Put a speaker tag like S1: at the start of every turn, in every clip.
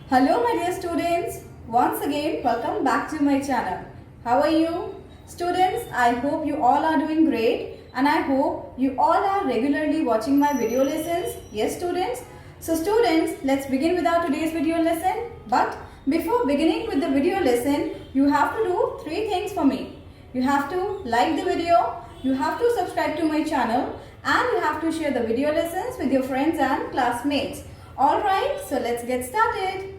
S1: Hello my dear students, once again welcome back to my channel. How are you? Students, I hope you all are doing great and I hope you all are regularly watching my video lessons. Yes students? So students, let's begin with our today's video lesson. But before beginning with the video lesson, you have to do three things for me. You have to like the video, you have to subscribe to my channel and you have to share the video lessons with your friends and classmates. Alright, so let's get started.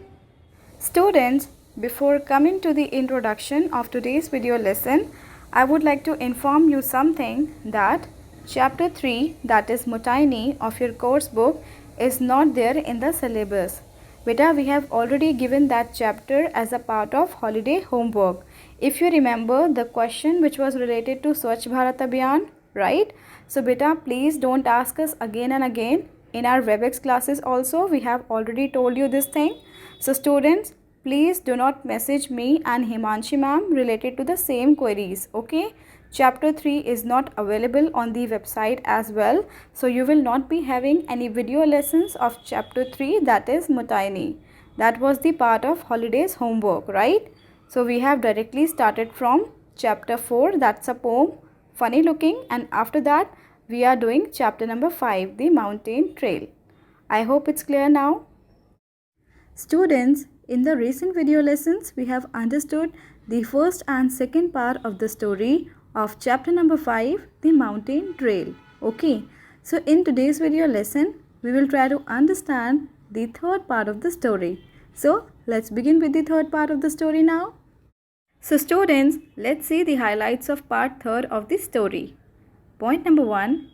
S1: Students, before coming to the introduction of today's video lesson, I would like to inform you something that chapter 3, that is Motaini of your course book, is not there in the syllabus. Beta, we have already given that chapter as a part of holiday homework. If you remember the question which was related to Swachh Bharat Abhiyan, right? So beta, please don't ask us again and again. In our WebEx classes also, we have already told you this thing. So students, please do not message me and Himanshi ma'am related to the same queries, okay? Chapter 3 is not available on the website as well. So you will not be having any video lessons of chapter 3, that is Motaini. That was the part of holidays homework, right? So we have directly started from chapter 4, that's a poem, funny looking, and after that we are doing chapter number 5, the mountain trail. I hope it's clear now. Students, in the recent video lessons, we have understood the first and second part of the story of chapter number 5, the mountain trail. Okay, so in today's video lesson, we will try to understand the third part of the story. So, let's begin with the third part of the story now. So students, let's see the highlights of part 3 of the story. Point number 1.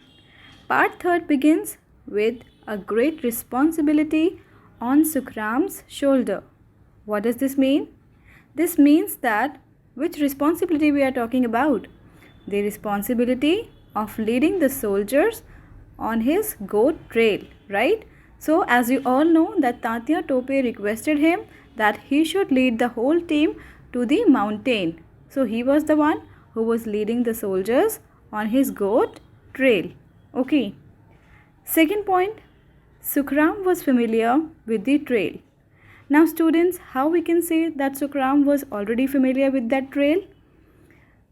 S1: Part 3 begins with a great responsibility on Sukhram's shoulder. What does this mean? This means that which responsibility we are talking about? The responsibility of leading the soldiers on his goat trail, right? So as you all know that Tatya Tope requested him that he should lead the whole team to the mountain. So he was the one who was leading the soldiers on his goat trail. Okay. Second point, Sukhram was familiar with the trail. Now students, how we can say that Sukhram was already familiar with that trail?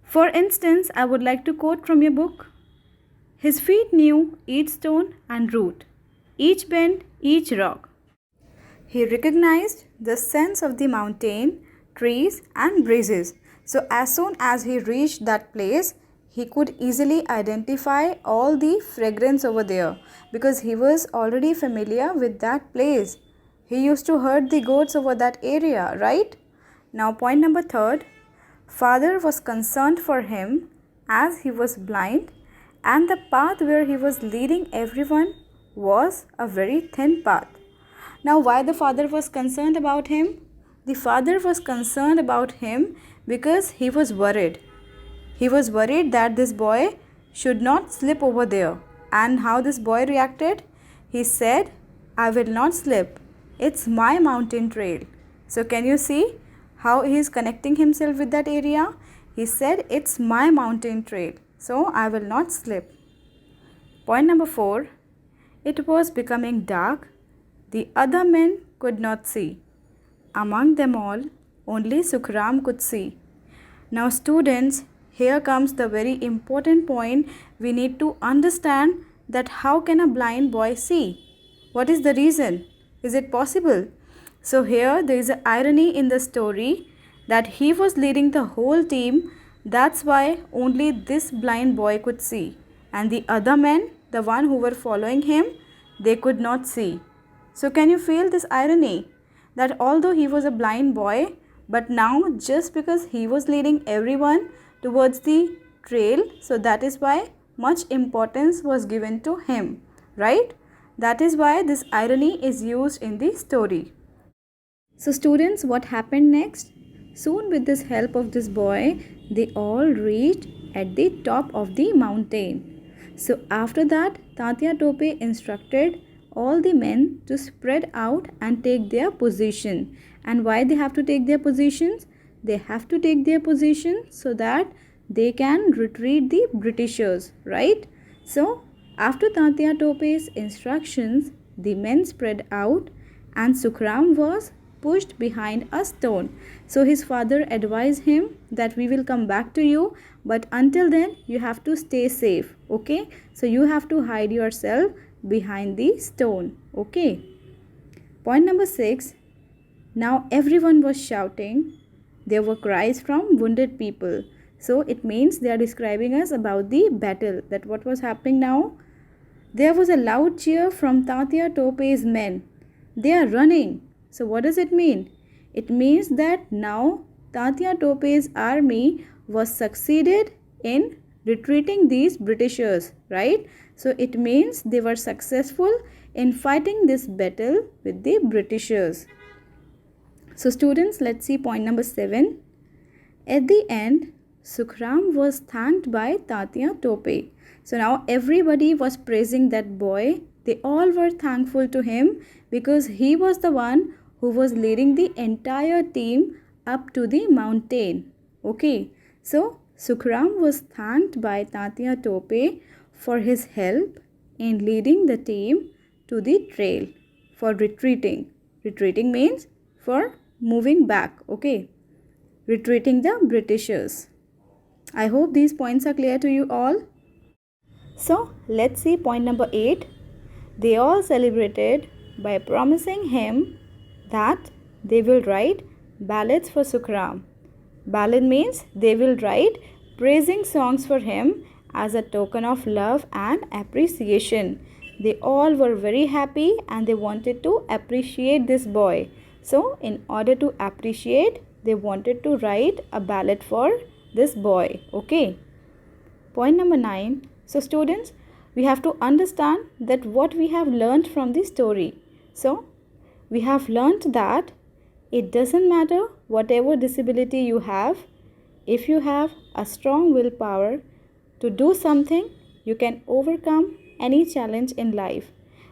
S1: For instance, I would like to quote from your book. His feet knew each stone and root, each bend, each rock. He recognized the sense of the mountain, trees and breezes. So as soon as he reached that place, he could easily identify all the fragrance over there because he was already familiar with that place. He used to herd the goats over that area, right? Now point number 3. Father was concerned for him as he was blind and the path where he was leading everyone was a very thin path. Now why the father was concerned about him? The father was concerned about him because he was worried. He was worried that this boy should not slip over there. And how this boy reacted? He said, I will not slip. It's my mountain trail. So can you see how he is connecting himself with that area? He said, it's my mountain trail. So I will not slip. Point number 4. It was becoming dark. The other men could not see. Among them all, only Sukhram could see. Now students, here comes the very important point. We need to understand that how can a blind boy see? What is the reason? Is it possible? So here there is an irony in the story that he was leading the whole team. That's why only this blind boy could see. And the other men, the one who were following him, they could not see. So can you feel this irony? That although he was a blind boy, but now just because he was leading everyone towards the trail, so that is why much importance was given to him, right? That is why this irony is used in the story. So students, what happened next? Soon with this help of this boy, they all reached at the top of the mountain. So after that, Tatya Tope instructed all the men to spread out and take their position. And why they have to take their positions? They have to take their position so that they can retreat the Britishers, right? So after Tatya Tope's instructions, the men spread out and Sukhram was pushed behind a stone. So his father advised him that we will come back to you, but until then you have to stay safe. Okay, so you have to hide yourself behind the stone. Okay. Point number 6. Now everyone was shouting. There were cries from wounded people. So it means they are describing us about the battle, that what was happening now. There was a loud cheer from Tatya Tope's men. They are running. So what does it mean? It means that now Tatya Tope's army was succeeded in retreating these Britishers, right? So it means they were successful in fighting this battle with the Britishers. So students, let's see point number 7. At the end, Sukhram was thanked by Tatya Tope. So now everybody was praising that boy. They all were thankful to him because he was the one who was leading the entire team up to the mountain. Okay, so Sukhram was thanked by Tatya Tope for his help in leading the team to the trail for retreating. Retreating means for moving back. Okay, retreating the Britishers. I hope these points are clear to you all. So let's see point number 8. They all celebrated by promising him that they will write ballads for Sukhram. Ballad means they will write praising songs for him as a token of love and appreciation. They all were very happy and they wanted to appreciate this boy. So in order to appreciate, they wanted to write a ballad for this boy. Okay. Point number 9. So students, we have to understand that what we have learned from the story. So we have learned that it doesn't matter whatever disability you have. If you have a strong willpower to do something, you can overcome any challenge in life.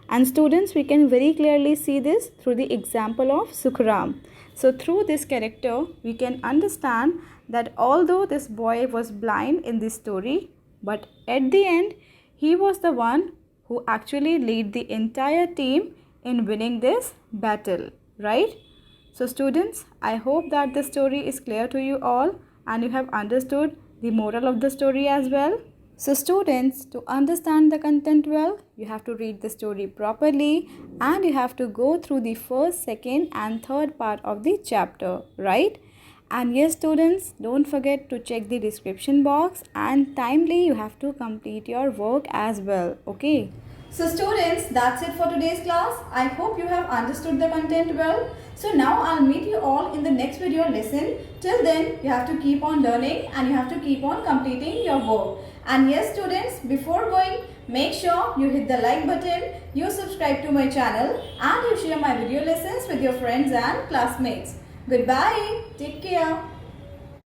S1: And students, we can very clearly see this through the example of Sukhram. So through this character, we can understand that although this boy was blind in this story, but at the end, he was the one who actually led the entire team in winning this battle, right? So students, I hope that the story is clear to you all and you have understood the moral of the story as well. So students, to understand the content well, you have to read the story properly and you have to go through the first, second and third part of the chapter, right? And yes students, don't forget to check the description box and timely you have to complete your work as well, okay? So students, that's it for today's class. I hope you have understood the content well. So now I'll meet you all in the next video lesson. Till then, you have to keep on learning and you have to keep on completing your work. And yes students, before going, make sure you hit the like button, you subscribe to my channel and you share my video lessons with your friends and classmates. Goodbye. Take care.